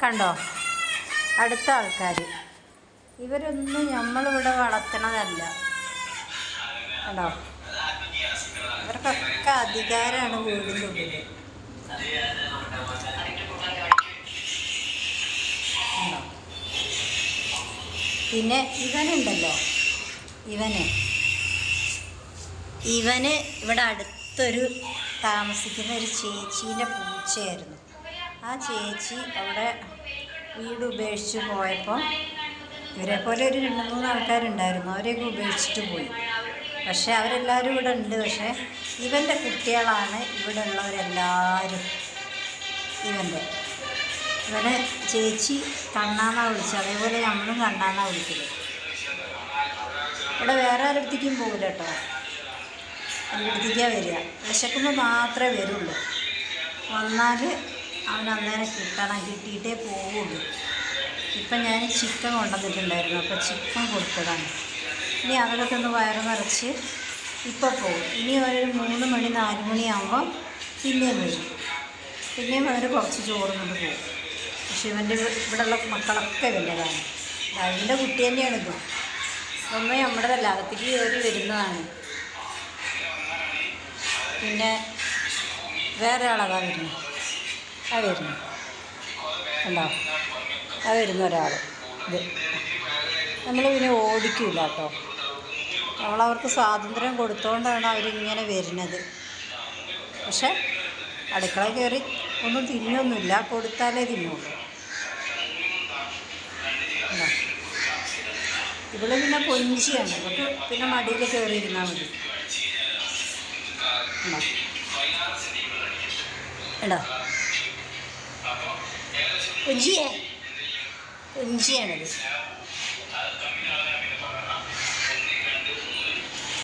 കണ്ടോ അടുത്ത ആൾക്കാർ. ഇവരൊന്നും നമ്മളിവിടെ വളർത്തണതല്ല. കണ്ടോ, ഇവർക്കൊക്കെ അധികാരമാണ് വീടിൻ്റെ ഉള്ളിൽ. പിന്നെ ഇവനുണ്ടല്ലോ, ഇവന് ഇവിടെ അടുത്തൊരു താമസിക്കുന്ന ഒരു ചേച്ചീൻ്റെ പൂച്ചയായിരുന്നു. ആ ചേച്ചി അവിടെ വീട് ഉപേക്ഷിച്ച് പോയപ്പോൾ ഇവരെപ്പോലെ ഒരു 2-3 ആൾക്കാരുണ്ടായിരുന്നു. അവരെയൊക്കെ ഉപേക്ഷിച്ചിട്ട് പോയി. പക്ഷേ അവരെല്ലാവരും ഇവിടെ ഉണ്ട്. പക്ഷേ ഇവൻ്റെ കുട്ടികളാണ് ഇവിടെ ഉള്ളവരെല്ലാവരും. ഇവനെ ചേച്ചി കണ്ണാന്നാ വിളിച്ചത്. അതേപോലെ നമ്മളും കണ്ണാന്നാ വിളിക്കല്. ഇവിടെ വേറെ ആരുടെടുത്തേക്കും പോകില്ല കേട്ടോ. എൻ്റെ അടുത്തേക്കാണ് വരിക. വിശക്കുമ്പോൾ മാത്രമേ വരുള്ളൂ. വന്നാൽ അവൻ അന്നേരം കിട്ടിയിട്ടേ പോവുള്ളൂ. ഇപ്പം ഞാൻ ചിക്കൻ കൊണ്ടുവന്നിട്ടുണ്ടായിരുന്നു. അപ്പോൾ ചിക്കൻ കൊടുത്തതാണ്. ഇനി അതൊക്കെ ഒന്ന് വയറ് നിറച്ച് ഇപ്പോൾ പോകും. ഇനി ഒരു 3 മണി 4 മണിയാകുമ്പോൾ പിന്നെയും വരും. പിന്നെയും അതിന് കുറച്ച് ചോറ് കൊണ്ട് പോകും. പക്ഷെ ഇവൻ്റെ ഇവിടെയുള്ള മക്കളൊക്കെ വലുതാണ്. അതിൻ്റെ കുട്ടി തന്നെയാണ് ഇത്. ഒന്നും നമ്മുടെതല്ല, അകത്തേക്ക് കയറി വരുന്നതാണ്. പിന്നെ വേറെ ആളതാ വരുന്നു. കണ്ടോ, വരുന്ന ഒരാൾ. ഇത് നമ്മൾ പിന്നെ ഓടിക്കില്ല കേട്ടോ. നമ്മളവർക്ക് സ്വാതന്ത്ര്യം കൊടുത്തുകൊണ്ടാണ് അവരിങ്ങനെ വരുന്നത്. പക്ഷെ അടുക്കള കയറി ഒന്നും തിന്നൊന്നുമില്ല, കൊടുത്താലേ തിന്നുള്ളൂ. ഇവിടെ പിന്നെ കൊഞ്ചിയാണ്. നമുക്ക് പിന്നെ മടിയിൽ കയറിയിരുന്നാൽ മതി. എടാ കൊഞ്ചിയാണിത്.